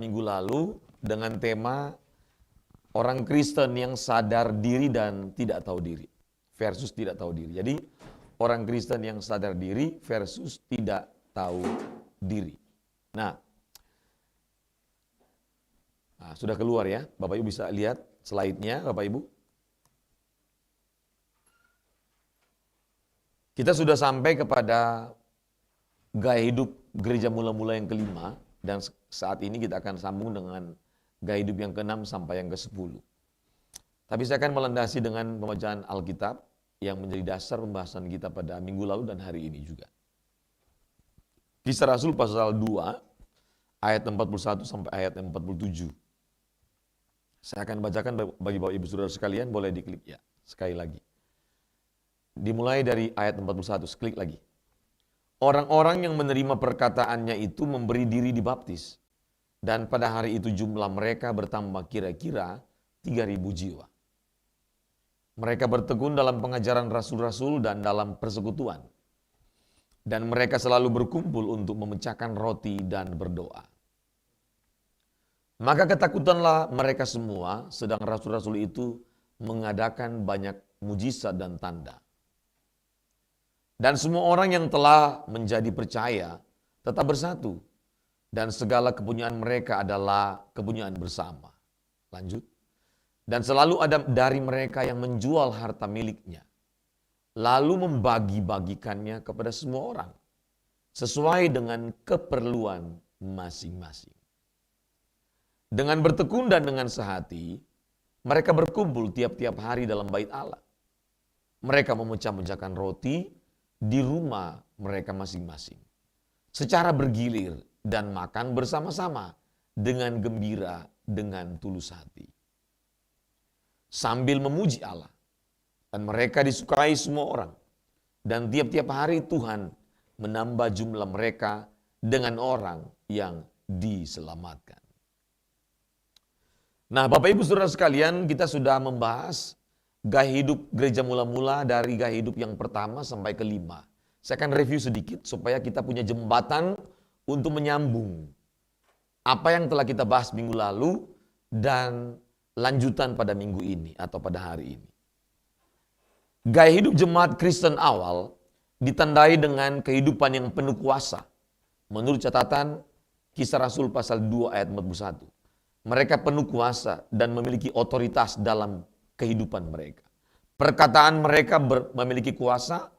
minggu lalu dengan tema orang Kristen yang sadar diri dan tidak tahu diri versus tidak tahu diri. Jadi orang Kristen yang sadar diri versus tidak tahu diri. Nah, sudah keluar ya, Bapak Ibu bisa lihat slide-nya Bapak Ibu. Kita sudah sampai kepada gaya hidup gereja mula-mula yang kelima. Dan saat ini kita akan sambung dengan gaya hidup yang ke-6 sampai yang ke-10. Tapi saya akan melandasi dengan pembacaan Alkitab yang menjadi dasar pembahasan kita pada minggu lalu dan hari ini juga. Kisah Rasul pasal 2 ayat 41 sampai ayat 47. Saya akan bacakan bagi Bapak Ibu Saudara sekalian, boleh diklik ya sekali lagi. Dimulai dari ayat 41, klik lagi. Orang-orang yang menerima perkataannya itu memberi diri dibaptis. Dan pada hari itu jumlah mereka bertambah kira-kira 3.000 jiwa. Mereka bertekun dalam pengajaran rasul-rasul dan dalam persekutuan. Dan mereka selalu berkumpul untuk memecahkan roti dan berdoa. Maka ketakutanlah mereka semua, sedang rasul-rasul itu mengadakan banyak mujizat dan tanda. Dan semua orang yang telah menjadi percaya tetap bersatu. Dan segala kepunyaan mereka adalah kepunyaan bersama. Lanjut. Dan selalu ada dari mereka yang menjual harta miliknya. Lalu membagi-bagikannya kepada semua orang. Sesuai dengan keperluan masing-masing. Dengan bertekun dan dengan sehati, mereka berkumpul tiap-tiap hari dalam bait Allah. Mereka memecah-mecahkan roti di rumah mereka masing-masing. Secara bergilir dan makan bersama-sama dengan gembira, dengan tulus hati. Sambil memuji Allah. Dan mereka disukai semua orang. Dan tiap-tiap hari Tuhan menambah jumlah mereka dengan orang yang diselamatkan. Nah, Bapak Ibu Saudara sekalian, kita sudah membahas gaya hidup gereja mula-mula dari gaya hidup yang pertama sampai kelima. Saya akan review sedikit supaya kita punya jembatan untuk menyambung apa yang telah kita bahas minggu lalu dan lanjutan pada minggu ini atau pada hari ini. Gaya hidup jemaat Kristen awal ditandai dengan kehidupan yang penuh kuasa. Menurut catatan Kisah Rasul pasal 2 ayat 41. Mereka penuh kuasa dan memiliki otoritas dalam kehidupan mereka. Perkataan mereka memiliki kuasa,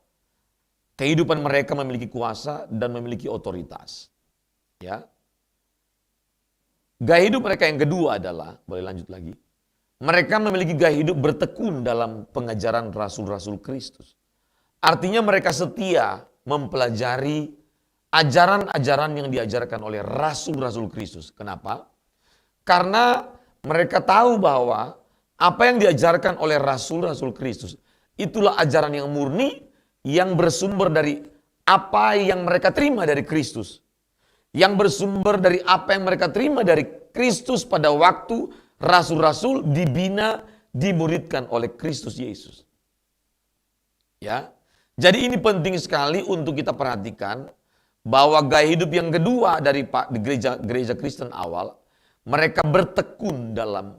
kehidupan mereka memiliki kuasa dan memiliki otoritas. Ya. Gaya hidup mereka yang kedua adalah, boleh lanjut lagi. Mereka memiliki gaya hidup bertekun dalam pengajaran rasul-rasul Kristus. Artinya mereka setia mempelajari ajaran-ajaran yang diajarkan oleh rasul-rasul Kristus. Kenapa? Karena mereka tahu bahwa apa yang diajarkan oleh rasul-rasul Kristus, itulah ajaran yang murni, yang bersumber dari apa yang mereka terima dari Kristus. Yang bersumber dari apa yang mereka terima dari Kristus pada waktu rasul-rasul dibina, dimuridkan oleh Kristus Yesus. Ya, jadi ini penting sekali untuk kita perhatikan bahwa gaya hidup yang kedua dari gereja Kristen awal, mereka bertekun dalam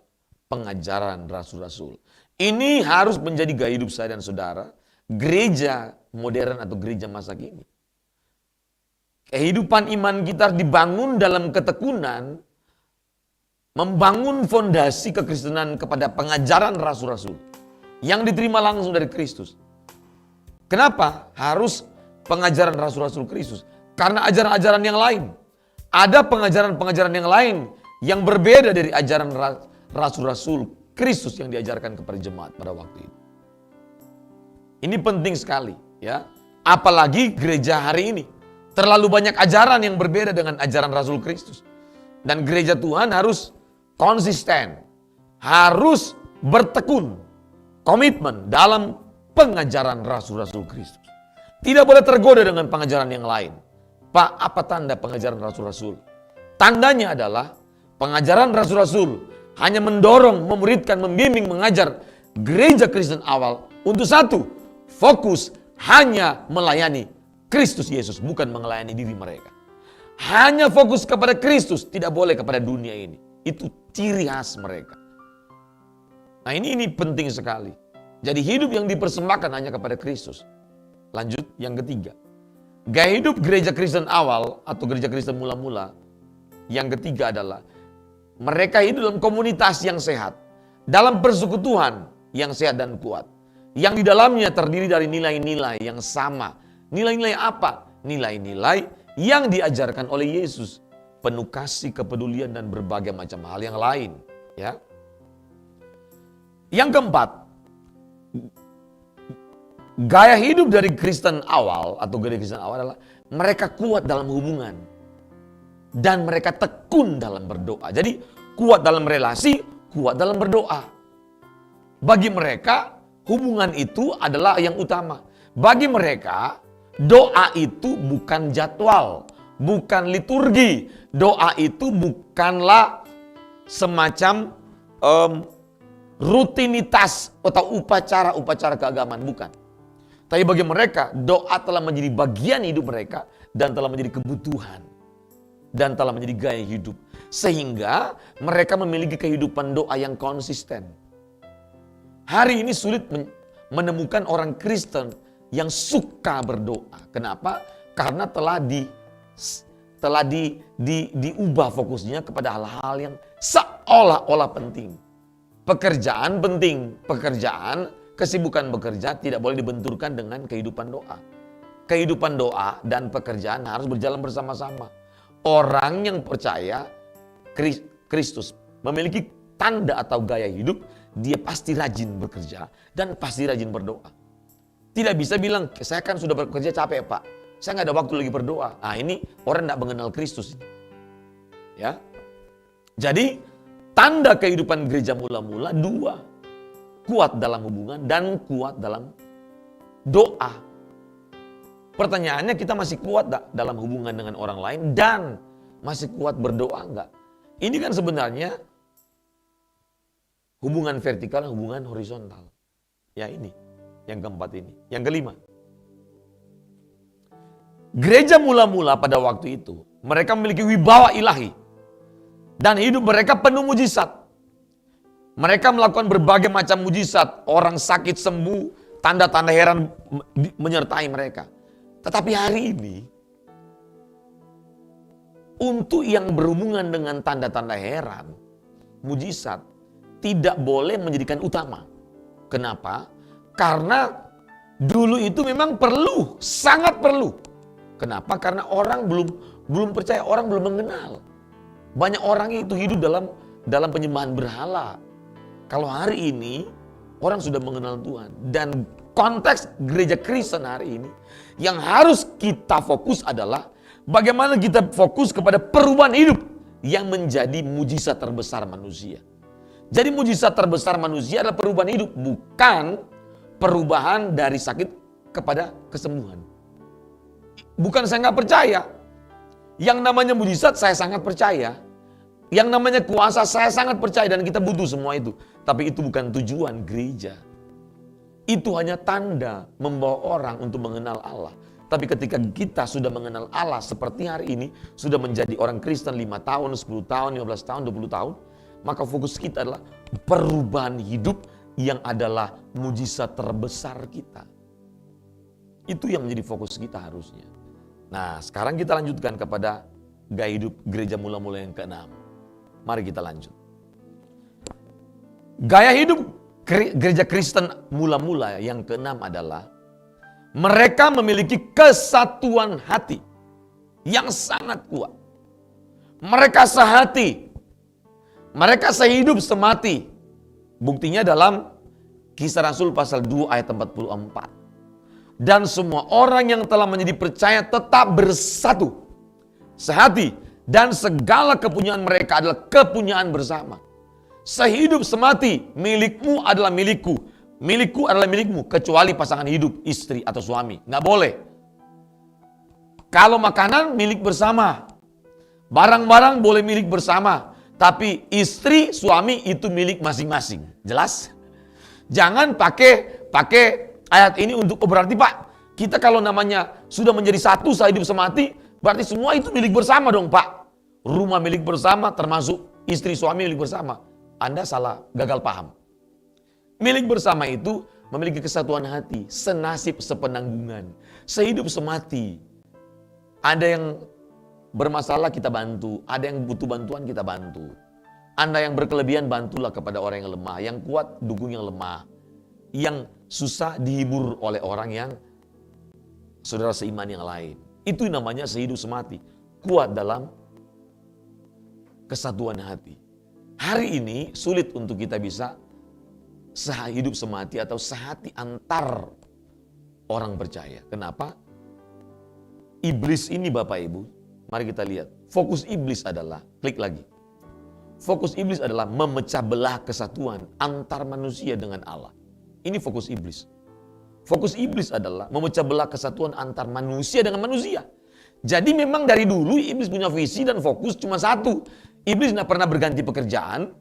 pengajaran rasul-rasul. Ini harus menjadi gaya hidup saya dan saudara, gereja modern atau gereja masa kini. Kehidupan iman kita dibangun dalam ketekunan, membangun fondasi kekristenan kepada pengajaran rasul-rasul yang diterima langsung dari Kristus. Kenapa harus pengajaran rasul-rasul Kristus? Karena ajaran-ajaran yang lain. Ada pengajaran-pengajaran yang lain yang berbeda dari ajaran rasul-rasul Kristus yang diajarkan kepada jemaat pada waktu itu. Ini penting sekali, ya. Apalagi gereja hari ini. Terlalu banyak ajaran yang berbeda dengan ajaran Rasul Kristus. Dan gereja Tuhan harus konsisten, harus bertekun, komitmen dalam pengajaran rasul-rasul Kristus. Tidak boleh tergoda dengan pengajaran yang lain. Pak, apa tanda pengajaran rasul-rasul? Tandanya adalah pengajaran rasul-rasul hanya mendorong, memuridkan, membimbing, mengajar gereja Kristen awal untuk satu, fokus hanya melayani Kristus Yesus, bukan melayani diri mereka. hanya fokus kepada Kristus, tidak boleh kepada dunia ini. Itu ciri khas mereka. Nah ini penting sekali. Jadi hidup yang dipersembahkan hanya kepada Kristus. Lanjut yang ketiga. Gaya hidup gereja Kristen awal atau gereja Kristen mula-mula. Yang ketiga adalah mereka hidup dalam komunitas yang sehat. Dalam persekutuan yang sehat dan kuat. Yang di dalamnya terdiri dari nilai-nilai yang sama. Nilai-nilai apa? Nilai-nilai yang diajarkan oleh Yesus. Penuh kasih, kepedulian, dan berbagai macam hal yang lain. Ya. Yang keempat, gaya hidup dari Kristen awal atau gereja Kristen awal adalah mereka kuat dalam hubungan. Dan mereka tekun dalam berdoa. Jadi kuat dalam relasi, kuat dalam berdoa. Bagi mereka, hubungan itu adalah yang utama. Bagi mereka, doa itu bukan jadwal, bukan liturgi. Doa itu bukanlah semacam rutinitas atau upacara keagamaan, bukan. Tapi bagi mereka, doa telah menjadi bagian hidup mereka dan telah menjadi kebutuhan dan telah menjadi gaya hidup. Sehingga mereka memiliki kehidupan doa yang konsisten. Hari ini sulit menemukan orang Kristen yang suka berdoa. Kenapa? Karena telah diubah fokusnya kepada hal-hal yang seolah-olah penting. Pekerjaan penting, kesibukan bekerja tidak boleh dibenturkan dengan kehidupan doa. Kehidupan doa dan pekerjaan harus berjalan bersama-sama. Orang yang percaya Kristus memiliki tanda atau gaya hidup, dia pasti rajin bekerja dan pasti rajin berdoa. Tidak bisa bilang, saya kan sudah bekerja capek Pak, saya nggak ada waktu lagi berdoa. Nah ini orang tidak mengenal Kristus. Ya, jadi tanda kehidupan gereja mula-mula dua. Kuat dalam hubungan dan kuat dalam doa. Pertanyaannya, kita masih kuat dalam hubungan dengan orang lain dan masih kuat berdoa enggak? Ini kan sebenarnya hubungan vertikal, hubungan horizontal. Ya ini, yang keempat ini. Yang kelima. Gereja mula-mula pada waktu itu, mereka memiliki wibawa ilahi. Dan hidup mereka penuh mujizat. Mereka melakukan berbagai macam mujizat. Orang sakit sembuh, tanda-tanda heran menyertai mereka. Tetapi hari ini, untuk yang berhubungan dengan tanda-tanda heran, mujizat, tidak boleh menjadikan utama. Kenapa? Karena dulu itu memang perlu, sangat perlu. Kenapa? Karena orang belum percaya, orang belum mengenal. Banyak orang itu hidup dalam penyembahan berhala. Kalau hari ini orang sudah mengenal Tuhan, dan konteks gereja Kristen hari ini yang harus kita fokus adalah bagaimana kita fokus kepada perubahan hidup yang menjadi mujizat terbesar manusia. Jadi mujizat terbesar manusia adalah perubahan hidup, bukan perubahan dari sakit kepada kesembuhan. Bukan saya nggak percaya. Yang namanya mujizat saya sangat percaya. Yang namanya kuasa saya sangat percaya dan kita butuh semua itu. Tapi itu bukan tujuan gereja. Itu hanya tanda membawa orang untuk mengenal Allah. Tapi ketika kita sudah mengenal Allah seperti hari ini, sudah menjadi orang Kristen 5 tahun, 10 tahun, 15 tahun, 20 tahun, maka fokus kita adalah perubahan hidup yang adalah mujizat terbesar kita. Itu yang menjadi fokus kita harusnya. Nah, sekarang kita lanjutkan kepada gaya hidup gereja mula-mula yang ke-6. Mari kita lanjut. Gaya hidup gereja Kristen mula-mula yang ke-6 adalah mereka memiliki kesatuan hati yang sangat kuat. Mereka sehati. Mereka sehidup semati. Buktinya dalam Kisah Rasul pasal 2 ayat 44. Dan semua orang yang telah menjadi percaya tetap bersatu, sehati, dan segala kepunyaan mereka adalah kepunyaan bersama. Sehidup semati, milikmu adalah milikku, milikku adalah milikmu, kecuali pasangan hidup, istri atau suami. Nggak boleh. Kalau makanan milik bersama, barang-barang boleh milik bersama, tapi istri, suami itu milik masing-masing. Jelas? Jangan pakai ayat ini untuk berarti Pak, kita kalau namanya sudah menjadi satu, sehidup semati, Berarti semua itu milik bersama dong Pak. Rumah milik bersama termasuk istri suami milik bersama. Anda salah, gagal paham. Milik bersama itu memiliki kesatuan hati, senasib sepenanggungan, sehidup semati. Ada yang bermasalah kita bantu, ada yang butuh bantuan kita bantu. Anda yang berkelebihan bantulah kepada orang yang lemah, yang kuat dukung yang lemah. Yang susah dihibur oleh orang yang saudara seiman yang lain. Itu namanya sehidup semati, kuat dalam kesatuan hati. Hari ini sulit untuk kita bisa sehidup semati atau sehati antar orang percaya. Kenapa? Iblis ini Bapak Ibu, mari kita lihat. Fokus iblis adalah, klik lagi. Fokus iblis adalah memecah belah kesatuan antar manusia dengan Allah. Ini fokus iblis. Fokus iblis adalah memecah belah kesatuan antar manusia dengan manusia. Jadi memang dari dulu iblis punya visi dan fokus cuma satu. Iblis tidak pernah berganti pekerjaan.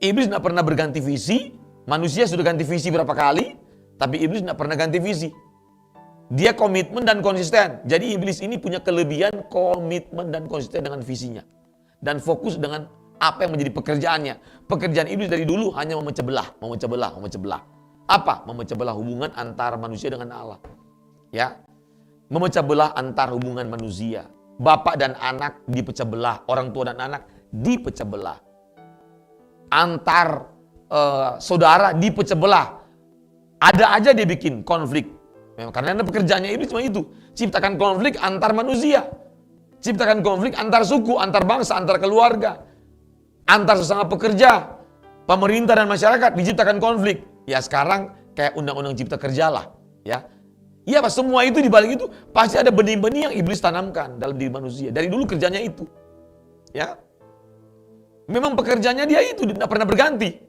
Iblis tidak pernah berganti visi. Manusia sudah ganti visi berapa kali. Tapi iblis tidak pernah ganti visi. Dia komitmen dan konsisten. Jadi iblis ini punya kelebihan komitmen dan konsisten dengan visinya. Dan fokus dengan apa yang menjadi pekerjaannya. Pekerjaan iblis dari dulu hanya memecah belah, memecah belah, memecah belah. Apa? Memecah belah hubungan antara manusia dengan Allah. Ya. Memecah belah antar hubungan manusia. Bapak dan anak dipecah belah, orang tua dan anak dipecah belah. Antar saudara dipecah belah. Ada aja dia bikin konflik. Karena pekerjaannya iblis cuma itu. Ciptakan konflik antar manusia. Ciptakan konflik antar suku, antar bangsa, antar keluarga. Antar sesama pekerja. Pemerintah dan masyarakat diciptakan konflik. Ya sekarang kayak undang-undang cipta kerja lah. Ya, iya Pak, semua itu dibalik itu pasti ada benih-benih yang iblis tanamkan dalam diri manusia. Dari dulu kerjanya itu. Ya, memang pekerjaannya dia itu tidak pernah berganti.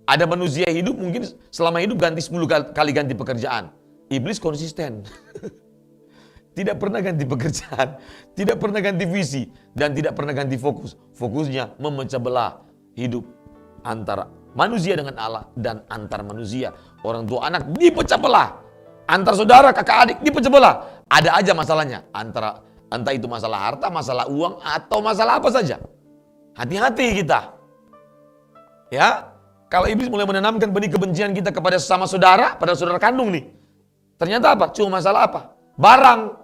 Ada manusia hidup mungkin selama hidup ganti 10 kali ganti pekerjaan. Iblis konsisten. Tidak pernah ganti pekerjaan. Tidak pernah ganti visi. Dan tidak pernah ganti fokus. Fokusnya memecah belah hidup antara manusia dengan Allah dan antar manusia. Orang tua anak dipecah belah. Antar saudara, kakak adik dipecah belah. Ada aja masalahnya. Entah itu masalah harta, masalah uang, atau masalah apa saja. Hati-hati kita. Ya, kalau iblis mulai menanamkan benih kebencian kita kepada sesama saudara, pada saudara kandung nih. Ternyata apa? Cuma masalah apa? Barang.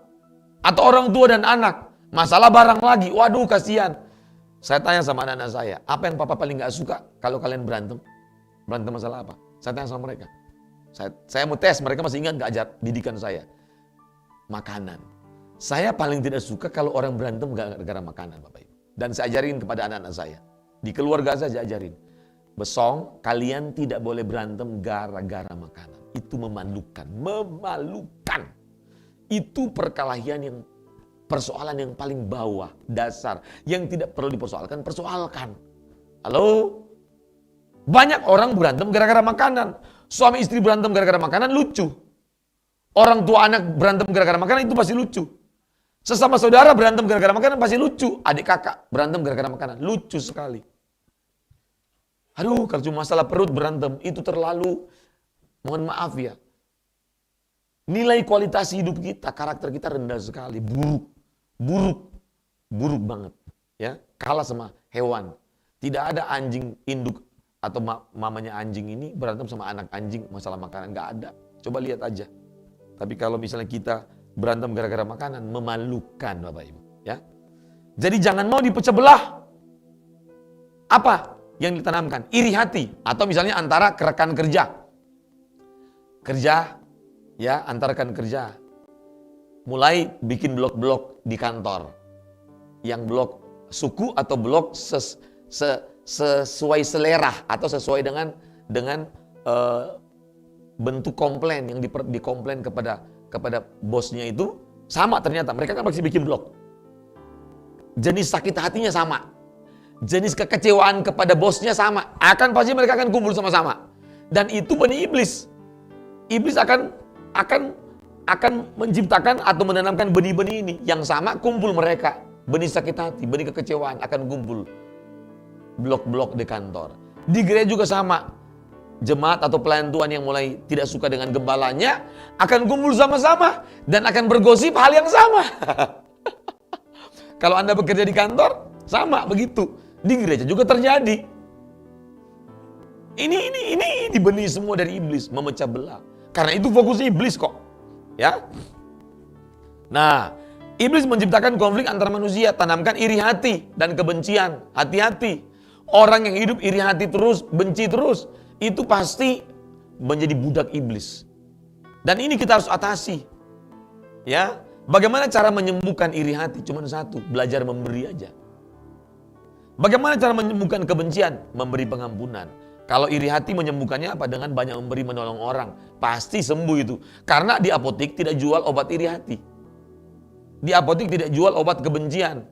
Atau orang tua dan anak. Masalah barang lagi. Waduh, kasihan. Saya tanya sama anak-anak saya, apa yang papa paling gak suka kalau kalian berantem? Berantem masalah apa? Saya tanya sama mereka. Saya mau tes, mereka masih ingat gak ajar didikan saya. Makanan. Saya paling tidak suka kalau orang berantem gara-gara makanan, Bapak Ibu. Dan saya ajarin kepada anak-anak saya. Di keluarga saya ajarin. Besong, kalian tidak boleh berantem gara-gara makanan. Itu memalukan. Memalukan. Itu perkelahian yang persoalan yang paling bawah, dasar, yang tidak perlu dipersoalkan, persoalkan. Halo? Banyak orang berantem gara-gara makanan. Suami istri berantem gara-gara makanan, lucu. Orang tua anak berantem gara-gara makanan, itu pasti lucu. Sesama saudara berantem gara-gara makanan, pasti lucu. Adik kakak berantem gara-gara makanan, lucu sekali. Aduh, kalau cuma masalah perut berantem, itu terlalu, mohon maaf ya. Nilai kualitas hidup kita, karakter kita rendah sekali, buruk. Buruk banget, ya, kalah sama hewan. Tidak ada anjing induk atau mamanya anjing ini berantem sama anak anjing masalah makanan, nggak ada. Coba lihat aja. Tapi kalau misalnya kita berantem gara-gara makanan, memalukan Bapak Ibu, ya. Jadi jangan mau dipecah belah. Apa yang ditanamkan? Iri hati, atau misalnya antara rekan kerja, ya, antara rekan kerja. Mulai bikin blok-blok di kantor. Yang blok suku atau blok sesuai selera atau sesuai dengan bentuk komplain yang dikomplain kepada bosnya itu sama ternyata. Mereka kan pasti bikin blok. Jenis sakit hatinya sama. Jenis kekecewaan kepada bosnya sama. Pasti mereka akan kumpul sama-sama. Dan itu benih iblis. Iblis akan menciptakan atau menanamkan benih-benih ini. Yang sama kumpul mereka. Benih sakit hati, benih kekecewaan akan kumpul. Blok-blok di kantor. Di gereja juga sama. Jemaat atau pelayan Tuhan yang mulai tidak suka dengan gembalanya akan kumpul sama-sama. Dan akan bergosip hal yang sama. Kalau Anda bekerja di kantor, sama begitu. Di gereja juga terjadi. Ini benih semua dari iblis, memecah belah. Karena itu fokus iblis kok. Ya. Nah, iblis menciptakan konflik antar manusia, tanamkan iri hati dan kebencian. Hati-hati. Orang yang hidup iri hati terus, benci terus, itu pasti menjadi budak iblis. Dan ini kita harus atasi. Ya, bagaimana cara menyembuhkan iri hati? Cuma satu, belajar memberi aja. Bagaimana cara menyembuhkan kebencian? Memberi pengampunan. Kalau iri hati menyembuhkannya apa? Dengan banyak memberi, menolong orang. Pasti sembuh itu. Karena di apotek tidak jual obat iri hati. Di apotek tidak jual obat kebencian.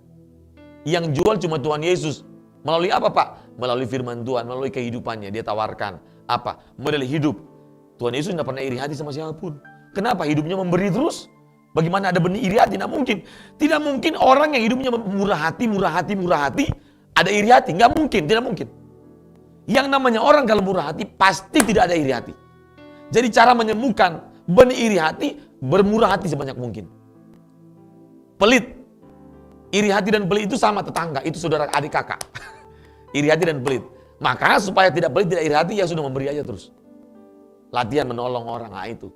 Yang jual cuma Tuhan Yesus. Melalui apa, Pak? Melalui firman Tuhan, melalui kehidupannya. Dia tawarkan apa? Model hidup. Tuhan Yesus tidak pernah iri hati sama siapapun. Kenapa? Hidupnya memberi terus. Bagaimana ada benih iri hati? Tidak mungkin. Tidak mungkin orang yang hidupnya murah hati, ada iri hati. Nggak mungkin, tidak mungkin. Yang namanya orang kalau murah hati, pasti tidak ada iri hati. Jadi cara menyembuhkan benih iri hati, bermurah hati sebanyak mungkin. Pelit. Iri hati dan pelit itu sama tetangga, itu saudara adik kakak. Iri hati dan pelit. Maka supaya tidak pelit, tidak iri hati, ya sudah memberi aja terus. Latihan menolong orang, nah itu.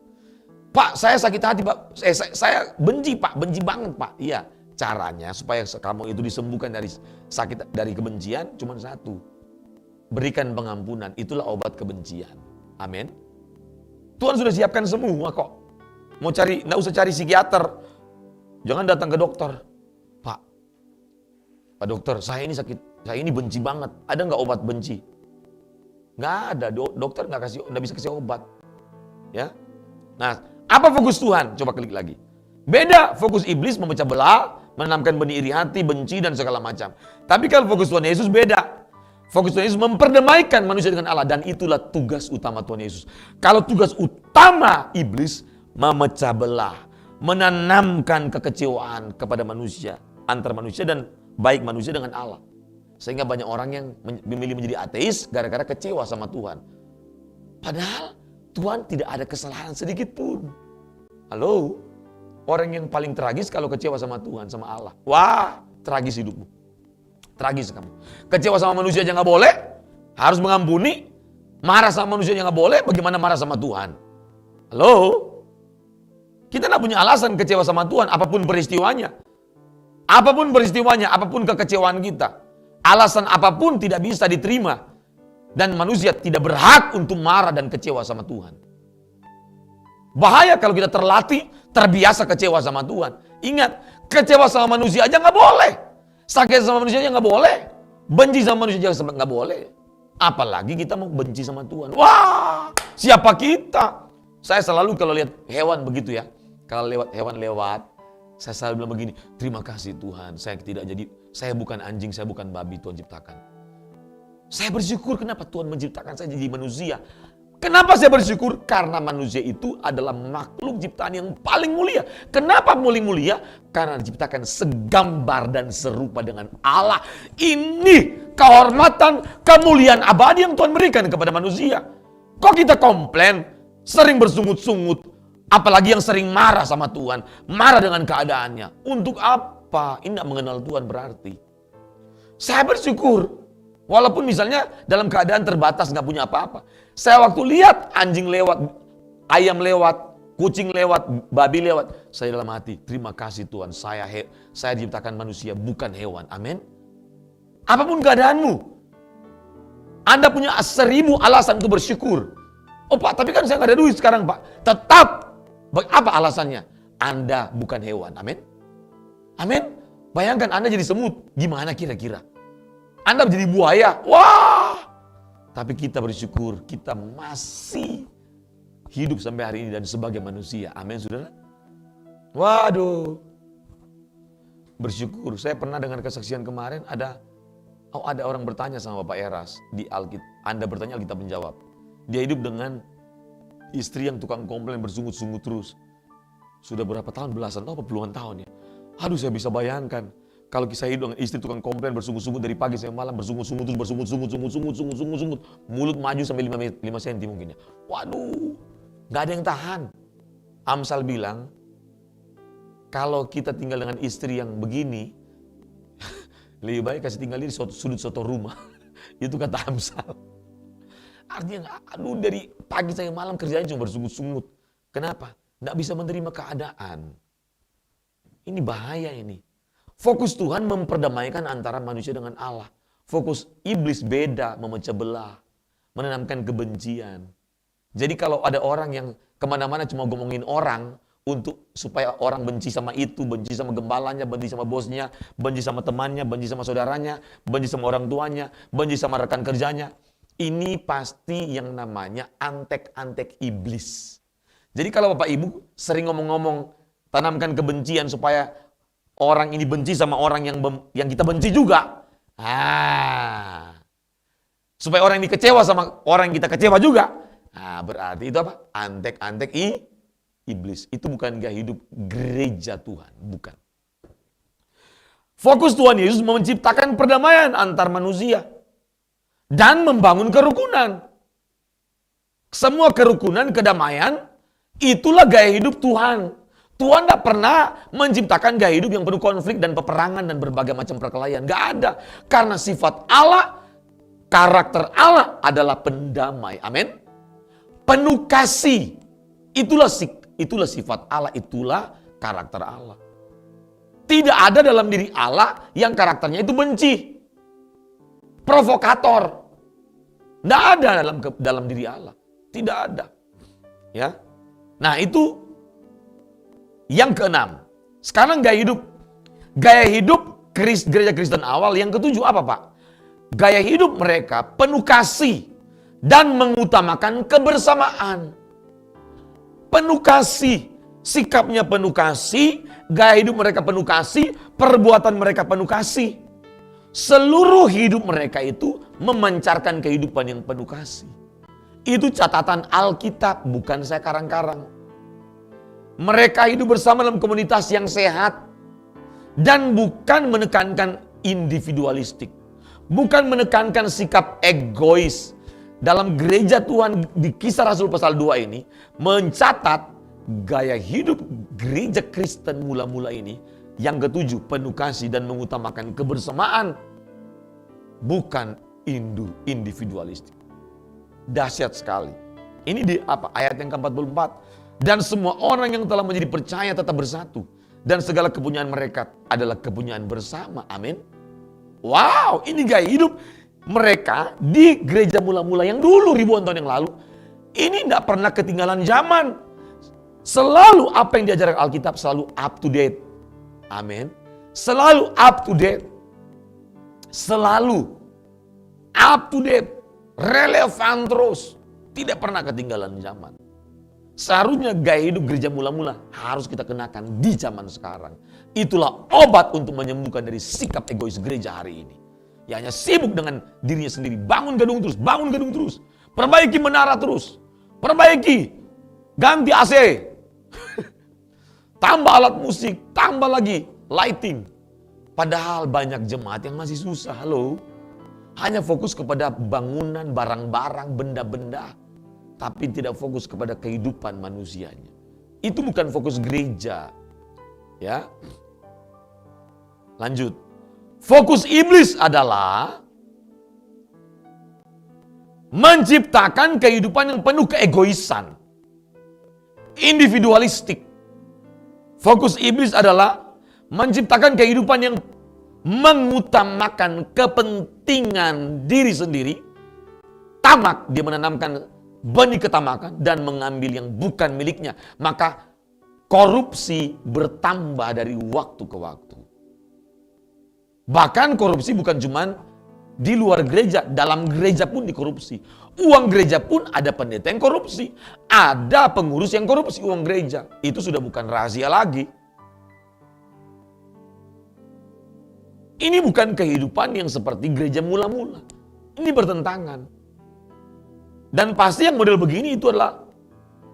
Pak, saya sakit hati, Pak. Saya benci, Pak. Benci banget, Pak. Iya, caranya supaya kamu itu disembuhkan dari sakit, dari kebencian, cuma satu. Berikan pengampunan, itulah obat kebencian. Amin. Tuhan sudah siapkan semua kok. Mau cari, nggak usah cari psikiater. Jangan datang ke dokter. Pak dokter, saya ini sakit, saya ini benci banget. Ada nggak obat benci? Nggak ada, dokter nggak bisa kasih obat. Ya. Nah, apa fokus Tuhan? Coba klik lagi. Beda, fokus iblis memecah belah, menanamkan benih iri hati, benci dan segala macam. Tapi kalau fokus Tuhan Yesus beda. Fokus Tuhan Yesus memperdamaikan manusia dengan Allah, dan itulah tugas utama Tuhan Yesus. Kalau tugas utama iblis memecah belah, menanamkan kekecewaan kepada manusia, antar manusia dan baik manusia dengan Allah. Sehingga banyak orang yang memilih menjadi ateis gara-gara kecewa sama Tuhan. Padahal Tuhan tidak ada kesalahan sedikit pun. Halo? Orang yang paling tragis kalau kecewa sama Tuhan, sama Allah. Wah, tragis hidupmu. Tragis kamu. Kecewa sama manusia aja nggak boleh, harus mengampuni. Marah sama manusia aja nggak boleh, bagaimana marah sama Tuhan? Halo? Kita nggak punya alasan kecewa sama Tuhan, apapun peristiwanya. Apapun peristiwanya, apapun kekecewaan kita. Alasan apapun tidak bisa diterima. Dan manusia tidak berhak untuk marah dan kecewa sama Tuhan. Bahaya kalau kita terlatih, terbiasa kecewa sama Tuhan. Ingat, kecewa sama manusia aja nggak boleh. Sakit sama manusia aja nggak boleh. Benci sama manusia aja nggak boleh. Apalagi kita mau benci sama Tuhan. Wah, siapa kita? Saya selalu kalau lihat hewan begitu ya. Kalau hewan lewat, saya selalu bilang begini, terima kasih Tuhan, saya bukan anjing, saya bukan babi, Tuhan ciptakan. Saya bersyukur kenapa Tuhan menciptakan saya jadi manusia. Kenapa saya bersyukur? Karena manusia itu adalah makhluk ciptaan yang paling mulia. Kenapa paling mulia? Karena diciptakan segambar dan serupa dengan Allah. Ini kehormatan, kemuliaan abadi yang Tuhan berikan kepada manusia. Kok kita komplain, sering bersungut-sungut, apalagi yang sering marah sama Tuhan, marah dengan keadaannya. Untuk apa? Ini tidak mengenal Tuhan berarti. Saya bersyukur. Walaupun misalnya dalam keadaan terbatas, nggak punya apa-apa. Saya waktu lihat anjing lewat, ayam lewat, kucing lewat, babi lewat. Saya dalam hati, terima kasih Tuhan, saya diciptakan manusia, bukan hewan. Amin. Apapun keadaanmu, Anda punya 1000 alasan untuk bersyukur. Oh Pak, tapi kan saya nggak ada duit sekarang Pak. Tetap, apa alasannya? Anda bukan hewan. Amin. Amin. Bayangkan Anda jadi semut, gimana kira-kira? Anda menjadi buaya, wah. Tapi kita bersyukur, kita masih hidup sampai hari ini dan sebagai manusia. Amin, saudara. Waduh. Bersyukur. Saya pernah dengar kesaksian kemarin, ada orang bertanya sama Bapak Eras di Alkitab. Anda bertanya, Alkitab menjawab. Dia hidup dengan istri yang tukang komplain, bersungut-sungut terus. Sudah berapa tahun, belasan tahun, apa puluhan tahun ya. Aduh, saya bisa bayangkan. Kalau saya hidup dengan istri tukang komplain, bersungut-sungut dari pagi sampai malam, bersungut-sungut terus, bersungut-sungut, mulut maju sampai 5 cm mungkin ya. Waduh, gak ada yang tahan. Amsal bilang, kalau kita tinggal dengan istri yang begini, Lebih baik kasih tinggal di sudut soto rumah. Itu kata Amsal. Artinya, aduh dari pagi sampai malam kerjanya cuma bersungut-sungut. Kenapa? Nggak bisa menerima keadaan. Ini bahaya ini. Fokus Tuhan memperdamaikan antara manusia dengan Allah. Fokus iblis beda, memecah belah, menanamkan kebencian. Jadi kalau ada orang yang kemana-mana cuma ngomongin orang, untuk supaya orang benci sama itu, benci sama gembalanya, benci sama bosnya, benci sama temannya, benci sama saudaranya, benci sama orang tuanya, benci sama rekan kerjanya. Ini pasti yang namanya antek-antek iblis. Jadi kalau Bapak Ibu sering ngomong-ngomong, tanamkan kebencian supaya orang ini benci sama orang yang kita benci juga. Supaya orang ini kecewa sama orang yang kita kecewa juga. Berarti itu apa? Antek-antek iblis. Itu bukan gaya hidup gereja Tuhan, bukan. Fokus Tuhan Yesus menciptakan perdamaian antar manusia dan membangun kerukunan. Semua kerukunan, kedamaian, itulah gaya hidup Tuhan. Tuhan tidak pernah menciptakan gaya hidup yang penuh konflik dan peperangan dan berbagai macam perkelahian. Gak ada. Karena sifat Allah, karakter Allah adalah pendamai. Amin. Penuh kasih. Itulah sifat Allah, itulah karakter Allah. Tidak ada dalam diri Allah yang karakternya itu benci. Provokator. Tidak ada dalam diri Allah. Tidak ada. Ya. Nah, itu yang keenam. Sekarang gaya hidup. Gaya hidup gereja Kristen awal yang ketujuh apa, Pak? Gaya hidup mereka penuh kasih dan mengutamakan kebersamaan. Penuh kasih, sikapnya penuh kasih, gaya hidup mereka penuh kasih, perbuatan mereka penuh kasih. Seluruh hidup mereka itu memancarkan kehidupan yang penuh kasih. Itu catatan Alkitab, bukan saya karang-karang. Mereka hidup bersama dalam komunitas yang sehat dan bukan menekankan individualistik, bukan menekankan sikap egois. Dalam gereja Tuhan di Kisah Rasul pasal 2 ini mencatat gaya hidup gereja Kristen mula-mula ini yang ketujuh, penuh kasih dan mengutamakan kebersamaan, bukan individualistik. Dahsyat sekali. Ini di ayat yang ke-44. Dan semua orang yang telah menjadi percaya tetap bersatu. Dan segala kepunyaan mereka adalah kepunyaan bersama. Amin. Wow, ini gaya hidup mereka di gereja mula-mula yang dulu ribuan tahun yang lalu. Ini tidak pernah ketinggalan zaman. Selalu apa yang diajarkan Alkitab selalu up to date. Amin. Selalu up to date. Selalu up to date. Relevan terus. Tidak pernah ketinggalan zaman. Seharusnya gaya hidup gereja mula-mula harus kita kenakan di zaman sekarang. Itulah obat untuk menyembuhkan dari sikap egois gereja hari ini. Ya hanya sibuk dengan dirinya sendiri. Bangun gedung terus. Perbaiki menara terus. Perbaiki. Ganti AC. Tambah alat musik. Tambah lagi lighting. Padahal banyak jemaat yang masih susah. Halo. Hanya fokus kepada bangunan, barang-barang, benda-benda. Tapi tidak fokus kepada kehidupan manusianya. Itu bukan fokus gereja. Ya. Lanjut. Fokus iblis adalah menciptakan kehidupan yang penuh keegoisan, individualistik. Fokus iblis adalah menciptakan kehidupan yang mengutamakan kepentingan diri sendiri. Tamak, dia menanamkan benih ketamakan dan mengambil yang bukan miliknya. Maka korupsi bertambah dari waktu ke waktu. Bahkan korupsi bukan cuma di luar gereja, dalam gereja pun dikorupsi. Uang gereja pun ada pendeta yang korupsi. Ada pengurus yang korupsi uang gereja. Itu sudah bukan rahasia lagi. Ini bukan kehidupan yang seperti gereja mula-mula. Ini bertentangan. Dan pasti yang model begini itu adalah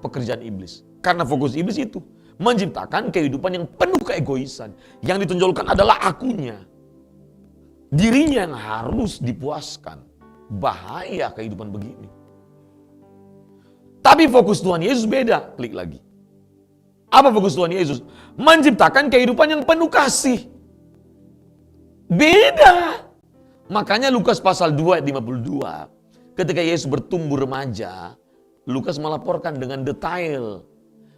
pekerjaan iblis. Karena fokus iblis itu menciptakan kehidupan yang penuh keegoisan. Yang ditonjolkan adalah akunya. Dirinya yang harus dipuaskan. Bahaya kehidupan begini. Tapi fokus Tuhan Yesus beda. Klik lagi. Apa fokus Tuhan Yesus? Menciptakan kehidupan yang penuh kasih. Beda. Makanya Lukas pasal 2 ayat 52. Ketika Yesus bertumbuh remaja, Lukas melaporkan dengan detail.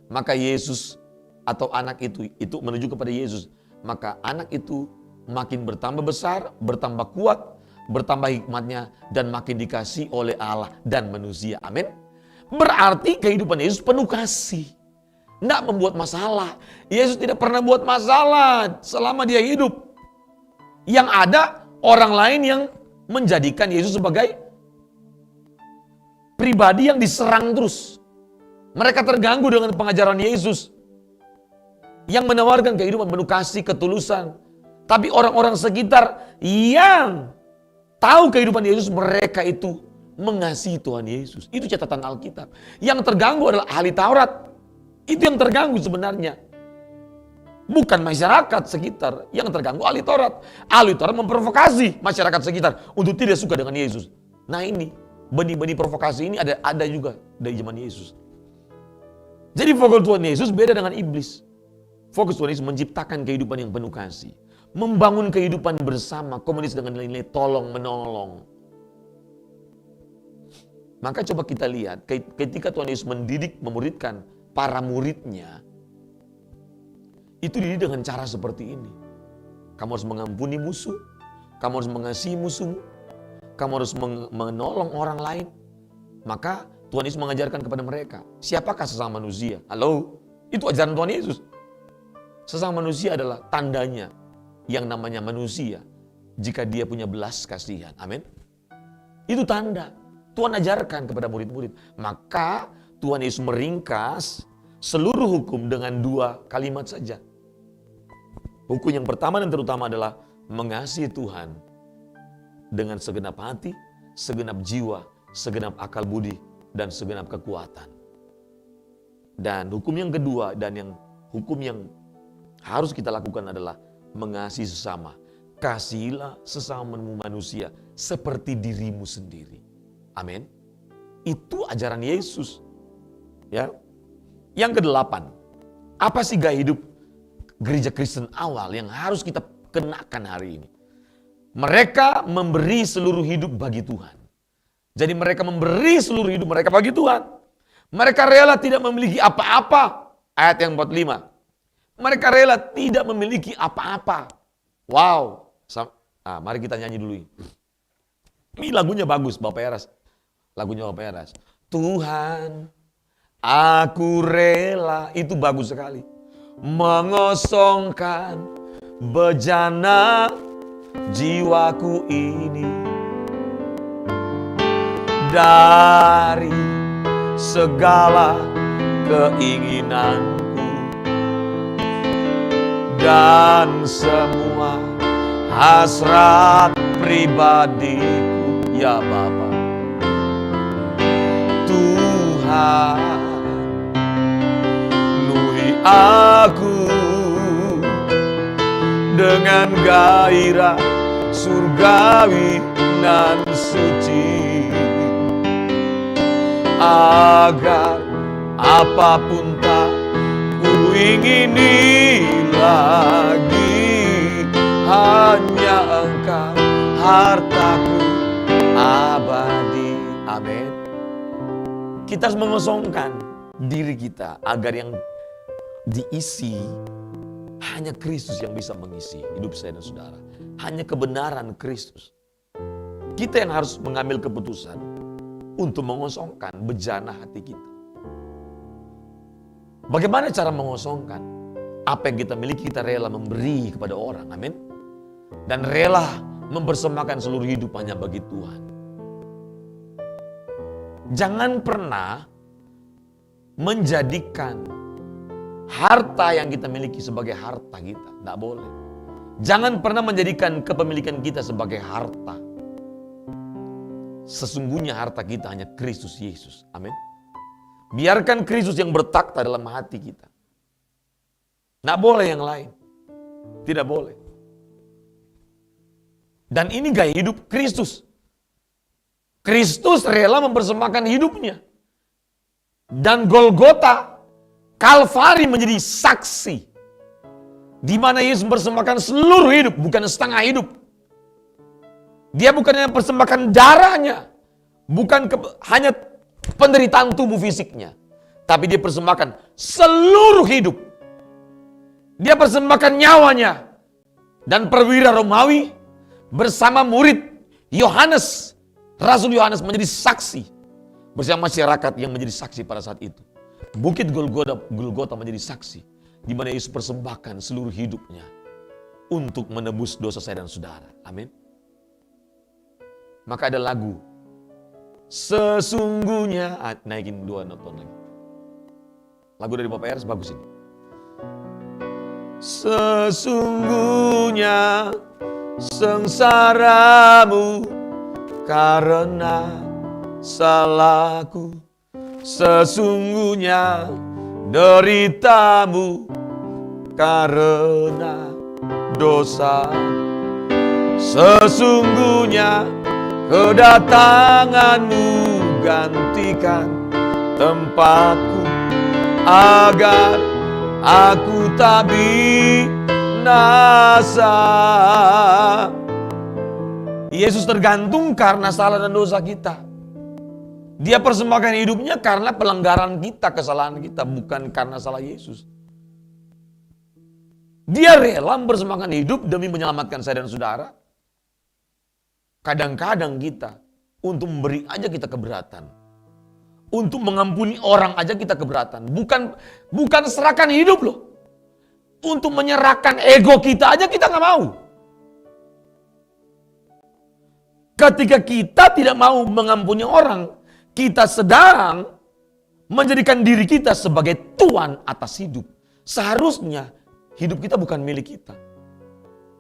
Maka Yesus atau anak itu menuju kepada Yesus. Maka anak itu makin bertambah besar, bertambah kuat, bertambah hikmatnya, dan makin dikasih oleh Allah dan manusia. Amin. Berarti kehidupan Yesus penuh kasih. Tidak membuat masalah. Yesus tidak pernah buat masalah selama dia hidup. Yang ada orang lain yang menjadikan Yesus sebagai pribadi yang diserang terus. Mereka terganggu dengan pengajaran Yesus yang menawarkan kehidupan penuh kasih, ketulusan. Tapi orang-orang sekitar yang tahu kehidupan Yesus, mereka itu mengasihi Tuhan Yesus. Itu catatan Alkitab. Yang terganggu adalah ahli Taurat. Itu yang terganggu sebenarnya. Bukan masyarakat sekitar yang terganggu, ahli Taurat. Ahli Taurat memprovokasi masyarakat sekitar untuk tidak suka dengan Yesus. Nah ini, benih-benih provokasi ini ada juga dari zaman Yesus. Jadi fokus Tuhan Yesus beda dengan iblis. Fokus Tuhan Yesus menciptakan kehidupan yang penuh kasih. Membangun kehidupan bersama, komunis dengan nilai-nilai tolong menolong. Maka coba kita lihat, ketika Tuhan Yesus mendidik, memuridkan para muridnya, itu dididik dengan cara seperti ini. Kamu harus mengampuni musuh, kamu harus mengasihi musuhmu, kamu harus menolong orang lain. Maka Tuhan Yesus mengajarkan kepada mereka, siapakah sesama manusia? Halo, itu ajaran Tuhan Yesus. Sesama manusia adalah tandanya yang namanya manusia jika dia punya belas kasihan. Amin. Itu tanda. Tuhan ajarkan kepada murid-murid. Maka Tuhan Yesus meringkas seluruh hukum dengan 2 kalimat saja. Hukum yang pertama dan terutama adalah mengasihi Tuhan dengan segenap hati, segenap jiwa, segenap akal budi, dan segenap kekuatan. Dan hukum yang kedua dan hukum yang harus kita lakukan adalah mengasihi sesama. Kasihilah sesama manusia seperti dirimu sendiri. Amin. Itu ajaran Yesus. Ya. Yang ke-8. Apa sih gaya hidup gereja Kristen awal yang harus kita kenakan hari ini? Mereka memberi seluruh hidup bagi Tuhan. Jadi mereka memberi seluruh hidup mereka bagi Tuhan. Mereka rela tidak memiliki apa-apa. Ayat yang 45. Mereka rela tidak memiliki apa-apa. Wow. Mari kita nyanyi dulu. Ini lagunya bagus, Bapak Eras. Lagunya Bapak Eras. Tuhan, aku rela. Itu bagus sekali. Mengosongkan bejana jiwaku ini dari segala keinginanku dan semua hasrat pribadiku, ya Bapa. Tuhan, penuhi aku dengan gairah surgawi dan suci, agar apapun tak ku ingini lagi, hanya Engkau hartaku abadi. Amin. Kita harus mengosongkan diri kita agar yang diisi hanya Kristus yang bisa mengisi hidup saya dan saudara. Hanya kebenaran Kristus. Kita yang harus mengambil keputusan untuk mengosongkan bejana hati kita. Bagaimana cara mengosongkan? Apa yang kita miliki kita rela memberi kepada orang. Amin. Dan rela mempersembahkan seluruh hidup hanya bagi Tuhan. Jangan pernah menjadikan harta yang kita miliki sebagai harta kita. Tidak boleh. Jangan pernah menjadikan kepemilikan kita sebagai harta. Sesungguhnya harta kita hanya Kristus Yesus. Amin. Biarkan Kristus yang bertakhta dalam hati kita. Tidak boleh yang lain. Tidak boleh. Dan ini gaya hidup Kristus. Kristus rela mempersembahkan hidupnya. Dan Golgota, Kalvari menjadi saksi. Di mana Yesus mempersembahkan seluruh hidup, bukan setengah hidup. Dia bukannya persembahkan darahnya, bukan hanya penderitaan tubuh fisiknya, tapi dia persembahkan seluruh hidup. Dia persembahkan nyawanya. Dan perwira Romawi bersama murid Yohanes, Rasul Yohanes menjadi saksi bersama masyarakat yang menjadi saksi pada saat itu. Bukit Golgota menjadi saksi di mana Yesus persembahkan seluruh hidupnya untuk menebus dosa saya dan saudara. Amin. Maka ada lagu sesungguhnya, naikin 2 not lagi. Lagu dari Bapak Eres bagus ini. Sesungguhnya sengsaramu karena salahku, sesungguhnya deritamu karena dosa, sesungguhnya kedatanganmu gantikan tempatku agar aku tak binasa. Yesus tergantung karena salah dan dosa kita. Dia persembahkan hidupnya karena pelanggaran kita, kesalahan kita, bukan karena salah Yesus. Dia rela mempersembahkan hidup demi menyelamatkan saya dan saudara. Kadang-kadang kita untuk memberi aja kita keberatan. Untuk mengampuni orang aja kita keberatan. Bukan serahkan hidup loh. Untuk menyerahkan ego kita aja kita gak mau. Ketika kita tidak mau mengampuni orang, kita sedang menjadikan diri kita sebagai tuan atas hidup. Seharusnya hidup kita bukan milik kita.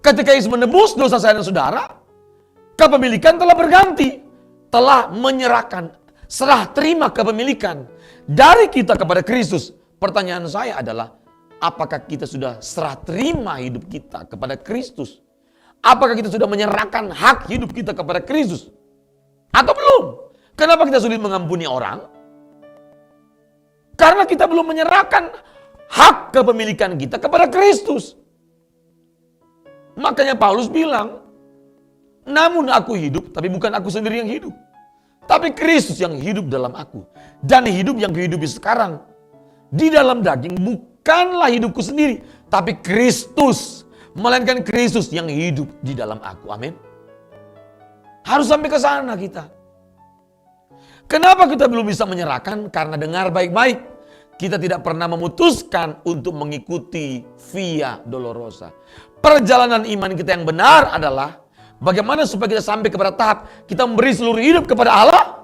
Ketika Yesus menebus dosa saya dan saudara, kepemilikan telah berganti. Telah menyerahkan, serah terima kepemilikan dari kita kepada Kristus. Pertanyaan saya adalah, apakah kita sudah serah terima hidup kita kepada Kristus? Apakah kita sudah menyerahkan hak hidup kita kepada Kristus? Atau belum? Kenapa kita sulit mengampuni orang? Karena kita belum menyerahkan hak kepemilikan kita kepada Kristus. Makanya Paulus bilang, namun aku hidup, tapi bukan aku sendiri yang hidup. Tapi Kristus yang hidup dalam aku. Dan hidup yang kehidupi sekarang di dalam daging bukanlah hidupku sendiri, tapi Kristus. Melainkan Kristus yang hidup di dalam aku. Amin. Harus sampai ke sana kita. Kenapa kita belum bisa menyerahkan? Karena dengar baik-baik. Kita tidak pernah memutuskan untuk mengikuti Via Dolorosa. Perjalanan iman kita yang benar adalah bagaimana supaya kita sampai kepada tahap kita memberi seluruh hidup kepada Allah.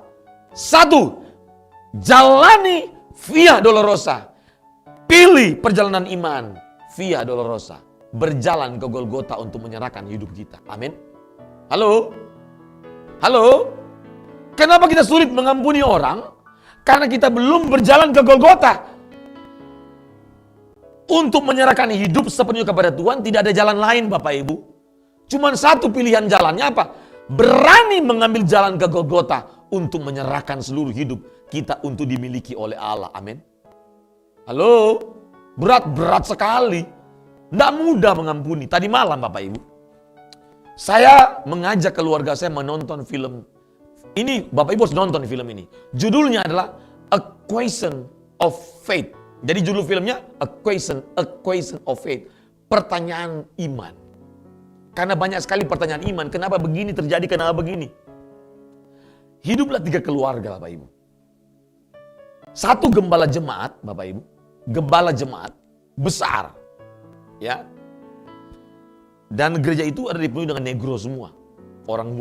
1. Jalani Via Dolorosa. Pilih perjalanan iman Via Dolorosa. Berjalan ke Golgota untuk menyerahkan hidup kita. Amin. Halo? Halo? Kenapa kita sulit mengampuni orang? Karena kita belum berjalan ke Golgota. Untuk menyerahkan hidup sepenuhnya kepada Tuhan tidak ada jalan lain Bapak Ibu. Cuman satu pilihan jalannya apa? Berani mengambil jalan ke Golgota untuk menyerahkan seluruh hidup kita untuk dimiliki oleh Allah. Amin. Halo? Berat sekali. Tidak mudah mengampuni. Tadi malam Bapak Ibu, saya mengajak keluarga saya menonton film. Ini Bapak Ibu harus nonton film ini. Judulnya adalah A Question of Faith. Jadi judul filmnya A Question of Faith. Pertanyaan iman. Karena banyak sekali pertanyaan iman. Kenapa begini terjadi, kenapa begini. Hiduplah 3 keluarga Bapak Ibu. 1 gembala jemaat Bapak Ibu. Gembala jemaat besar. Ya, dan gereja itu ada dipenuhi dengan negro semua, orang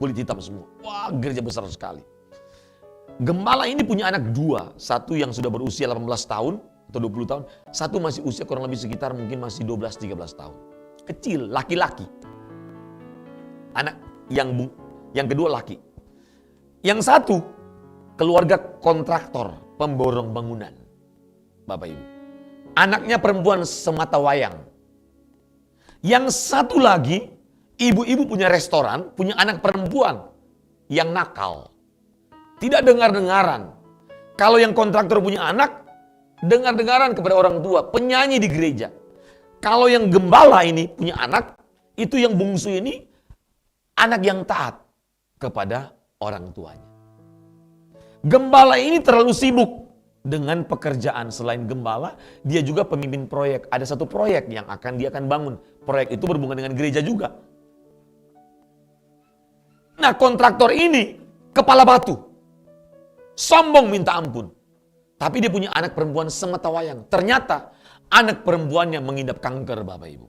kulit hitam semua. Wah, gereja besar sekali. Gembala ini punya anak 2, satu yang sudah berusia 18 tahun atau 20 tahun, satu masih usia kurang lebih sekitar mungkin masih 12-13 tahun. Kecil, laki-laki. Anak yang kedua laki. Yang satu keluarga kontraktor, pemborong bangunan, Bapak Ibu. Anaknya perempuan semata wayang. Yang satu lagi, ibu-ibu punya restoran, punya anak perempuan yang nakal. Tidak dengar-dengaran. Kalau yang kontraktor punya anak, dengar-dengaran kepada orang tua, penyanyi di gereja. Kalau yang gembala ini punya anak, itu yang bungsu ini Anak yang taat kepada orang tuanya. Gembala ini terlalu sibuk dengan pekerjaan. Selain gembala, dia juga pemimpin proyek. Ada satu proyek yang dia akan bangun. Proyek itu berhubungan dengan gereja juga. Nah, kontraktor ini kepala batu. Sombong minta ampun. Tapi dia punya anak perempuan sematawayang. Ternyata anak perempuannya mengidap kanker, Bapak Ibu.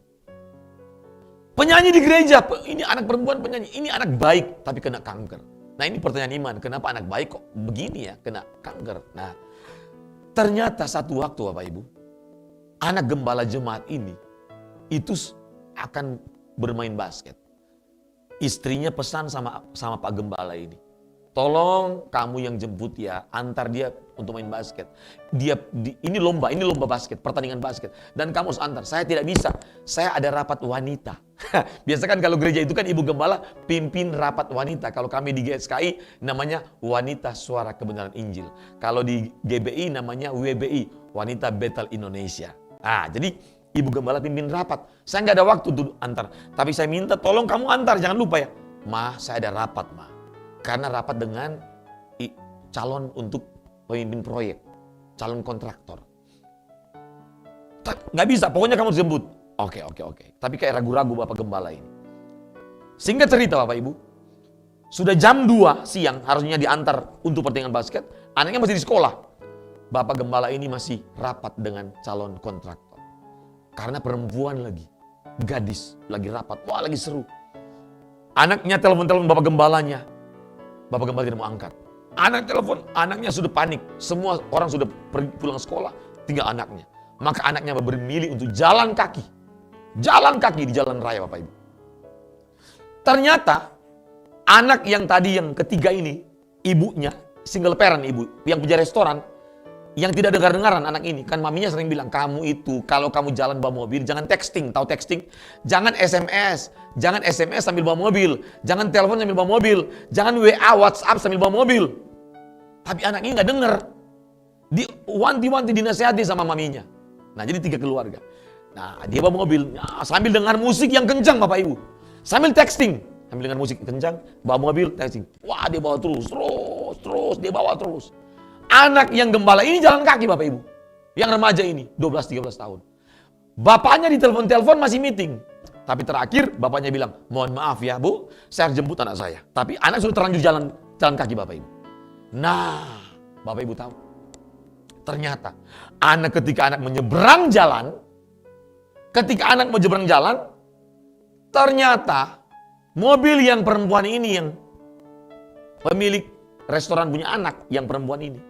Penyanyi di gereja, ini anak perempuan penyanyi, ini anak baik tapi kena kanker. Nah, ini pertanyaan iman, kenapa anak baik kok begini ya, kena kanker. Nah, ternyata satu waktu Bapak Ibu, anak gembala jemaat ini itu akan bermain basket. Istrinya pesan sama Pak Gembala ini. Tolong kamu yang jemput ya, antar dia untuk main basket. Ini lomba basket, pertandingan basket. Dan kamu harus antar, saya tidak bisa, saya ada rapat wanita. Biasa kan kalau gereja itu kan ibu gembala pimpin rapat wanita. Kalau kami di GSKI namanya Wanita Suara Kebenaran Injil. Kalau di GBI namanya WBI, Wanita Bethel Indonesia. Nah, jadi ibu gembala pimpin rapat. Saya nggak ada waktu untuk antar. Tapi saya minta tolong kamu antar, jangan lupa ya. Ma, saya ada rapat, Ma. Karena rapat dengan calon untuk pemimpin proyek, calon kontraktor. Nggak bisa, pokoknya kamu jemput. Oke. Tapi kayak ragu-ragu Bapak Gembala ini. Singkat cerita Bapak Ibu, sudah jam 2 siang harusnya diantar untuk pertandingan basket, anaknya masih di sekolah. Bapak Gembala ini masih rapat dengan calon kontraktor. Karena perempuan lagi, gadis, lagi rapat, wah lagi seru. Anaknya telepon Bapak Gembalanya. Bapak Gembala tidak mau angkat. Anak telepon, anaknya sudah panik. Semua orang sudah pergi pulang sekolah, tinggal anaknya. Maka anaknya bermilih untuk jalan kaki. Jalan kaki di jalan raya Bapak Ibu. Ternyata anak yang tadi yang ketiga ini, ibunya, single parent ibu, yang punya restoran, yang tidak dengar-dengaran anak ini. Kan maminya sering bilang, kamu itu kalau kamu jalan bawa mobil, jangan texting. Tahu texting? Jangan SMS. Jangan SMS sambil bawa mobil. Jangan telepon sambil bawa mobil. Jangan WA, WhatsApp sambil bawa mobil. Tapi anak ini nggak dengar. Wanti-wanti dinasihati sama maminya. Nah, jadi 3 keluarga. Nah, dia bawa mobil. Nah, sambil dengar musik yang kencang Bapak Ibu. Sambil texting. Sambil dengar musik kencang, bawa mobil, texting. Wah, dia bawa terus. Dia bawa terus. Anak yang gembala ini jalan kaki Bapak Ibu. Yang remaja ini, 12-13 tahun. Bapaknya ditelepon-telepon masih meeting. Tapi terakhir bapaknya bilang, mohon maaf ya Bu, saya harus jemput anak saya. Tapi anak sudah terlanjur jalan kaki Bapak Ibu. Nah, Bapak Ibu tahu. Ternyata ketika anak menyeberang jalan, ternyata mobil yang perempuan ini, yang pemilik restoran punya anak yang perempuan ini.